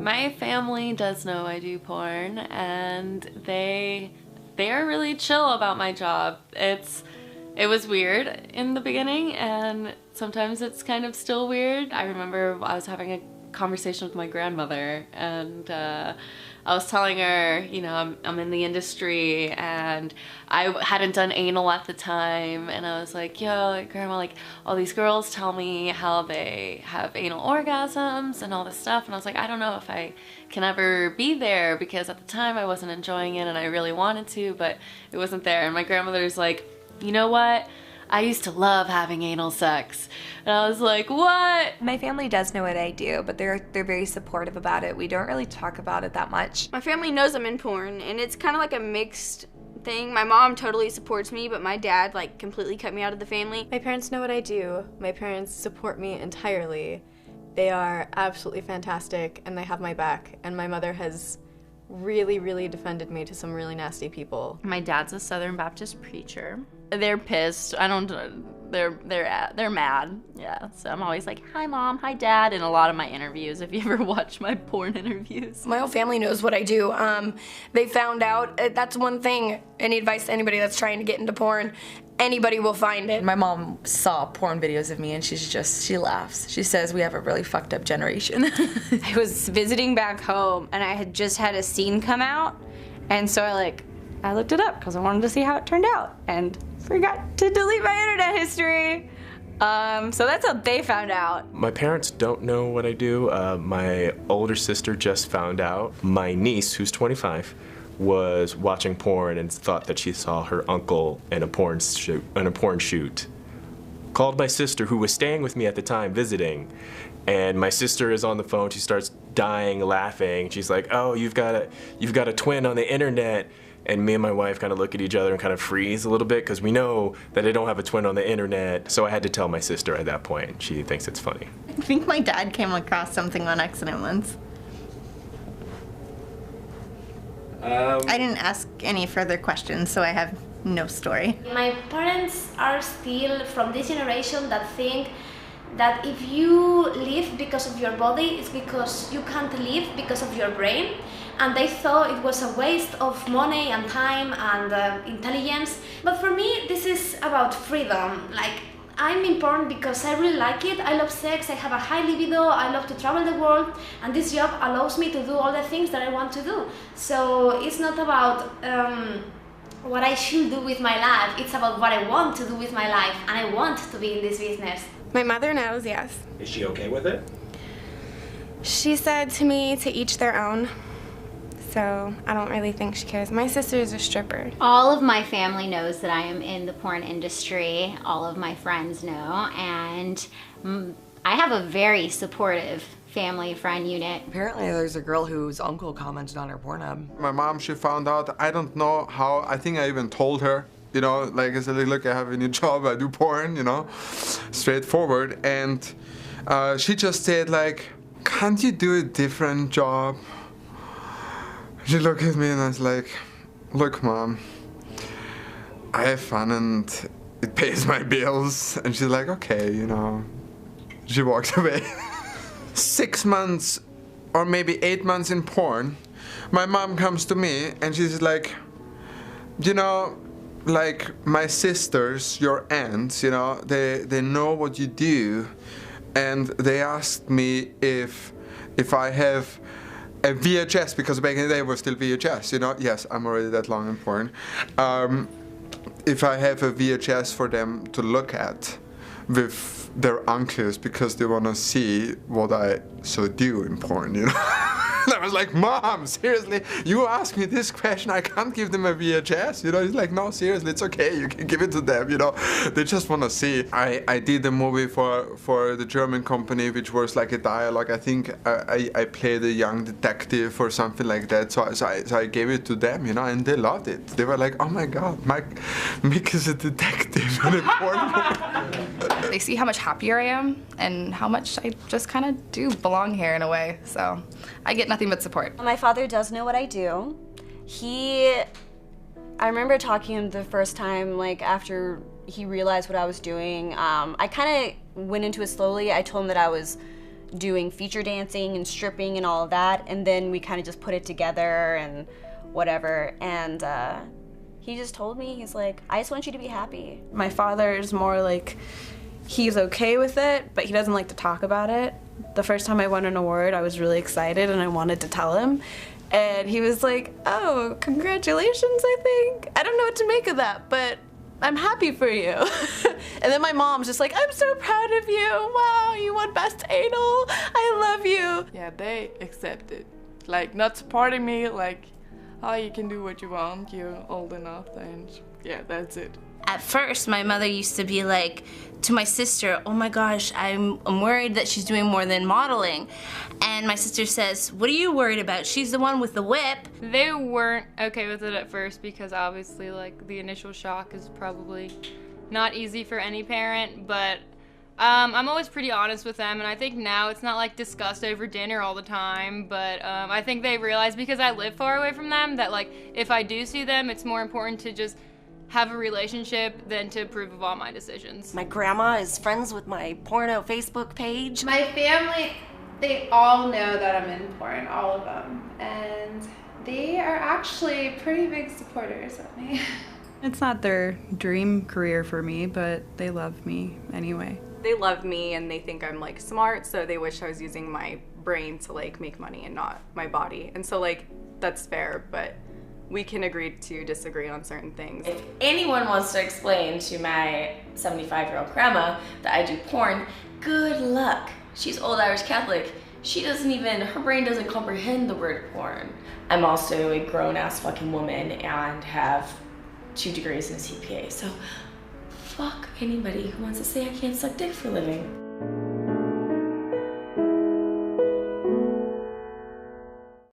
My family does know I do porn, and they are really chill about my job. It was weird in the beginning, and sometimes it's kind of still weird. I remember I was having a conversation with my grandmother, and I was telling her, you know, I'm in the industry and I hadn't done anal at the time, and I was like, yo, like, grandma, like, all these girls tell me how they have anal orgasms and all this stuff, and I was like, I don't know if I can ever be there, because at the time I wasn't enjoying it and I really wanted to, but it wasn't there. And my grandmother's like, you know what? I used to love having anal sex. And I was like, what? My family does know what I do, but they're very supportive about it. We don't really talk about it that much. My family knows I'm in porn, and it's kind of like a mixed thing. My mom totally supports me, but my dad, like, completely cut me out of the family. My parents know what I do. My parents support me entirely. They are absolutely fantastic, and they have my back. And my mother has really, really defended me to some really nasty people. My dad's a Southern Baptist preacher. They're pissed. They're mad. Yeah. So I'm always like, hi mom, hi dad, in a lot of my interviews, if you ever watch my porn interviews. My whole family knows what I do. They found out, that's one thing, any advice to anybody that's trying to get into porn, anybody will find it. My mom saw porn videos of me and she laughs. She says we have a really fucked up generation. I was visiting back home and I had just had a scene come out, and so I looked it up because I wanted to see how it turned out and forgot to delete my internet history. So that's how they found out. My parents don't know what I do. My older sister just found out. My niece, who's 25, was watching porn and thought that she saw her uncle in a porn shoot. Called my sister, who was staying with me at the time, visiting, and my sister is on the phone. She starts dying laughing. She's like, "Oh, you've got a twin on the internet." And me and my wife kind of look at each other and kind of freeze a little bit, because we know that I don't have a twin on the internet. So I had to tell my sister at that point. She thinks it's funny. I think my dad came across something on accident once. I didn't ask any further questions, so I have no story. My parents are still from this generation that think that if you live because of your body, it's because you can't live because of your brain. And they thought it was a waste of money and time and intelligence. But for me, this is about freedom. Like, I'm in porn because I really like it. I love sex, I have a high libido, I love to travel the world, and this job allows me to do all the things that I want to do. So it's not about what I should do with my life, it's about what I want to do with my life, and I want to be in this business. My mother knows, yes. Is she okay with it? She said to me to each their own. So I don't really think she cares. My sister is a stripper. All of my family knows that I am in the porn industry. All of my friends know, and I have a very supportive family friend unit. Apparently there's a girl whose uncle commented on her Pornhub. My mom, she found out, I don't know how, I think I even told her, you know, like I said, look, I have a new job, I do porn, you know, straightforward. And she just said, like, can't you do a different job? She looked at me and I was like, look mom, I have fun and it pays my bills. And she's like, okay, you know. She walked away. 6 months or maybe 8 months in porn, my mom comes to me and she's like, you know, like my sisters, your aunts, you know, they know what you do, and they asked me if I have a VHS, because back in the day it was still VHS, you know. Yes, I'm already that long in porn. If I have a VHS for them to look at with their uncles, because they want to see what I so do in porn, you know. And I was like, Mom, seriously, you ask me this question, I can't give them a VHS, you know. He's like, no, seriously, it's okay, you can give it to them, you know. They just want to see. I did a movie for the German company, which was like a dialogue. I think I played a young detective or something like that, so I gave it to them, you know, and they loved it. They were like, oh my God, Mick is a detective in a porn movie. They see how much happier I am and how much I just kind of do belong here in a way, so I get nothing but support. My father does know what I do. I remember talking to him the first time, like after he realized what I was doing. I kind of went into it slowly. I told him that I was doing feature dancing and stripping and all of that, and then we kind of just put it together and whatever. And he just told me, he's like, I just want you to be happy. My father is more like, he's okay with it, but he doesn't like to talk about it. The first time I won an award, I was really excited and I wanted to tell him. And he was like, oh, congratulations, I think. I don't know what to make of that, but I'm happy for you. And then my mom's just like, I'm so proud of you. Wow, you won Best Anal. I love you. Yeah, they accept it. Like, not supporting me, like, oh, you can do what you want, you're old enough, and yeah, that's it. At first, my mother used to be like to my sister, oh my gosh, I'm worried that she's doing more than modeling. And my sister says, what are you worried about? She's the one with the whip. They weren't okay with it at first because obviously like the initial shock is probably not easy for any parent, but I'm always pretty honest with them, and I think now it's not like discussed over dinner all the time, but I think they realize because I live far away from them that like if I do see them, it's more important to just have a relationship than to approve of all my decisions. My grandma is friends with my porno Facebook page. My family, they all know that I'm in porn, all of them, and they are actually pretty big supporters of me. It's not their dream career for me, but they love me anyway. They love me and they think I'm like smart, so they wish I was using my brain to like make money and not my body. And so like that's fair, but we can agree to disagree on certain things. If anyone wants to explain to my 75-year-old grandma that I do porn, good luck. She's old Irish Catholic. She doesn't even, her brain doesn't comprehend the word porn. I'm also a grown-ass fucking woman and have 2 degrees in a CPA, so fuck anybody who wants to say I can't suck dick for a living.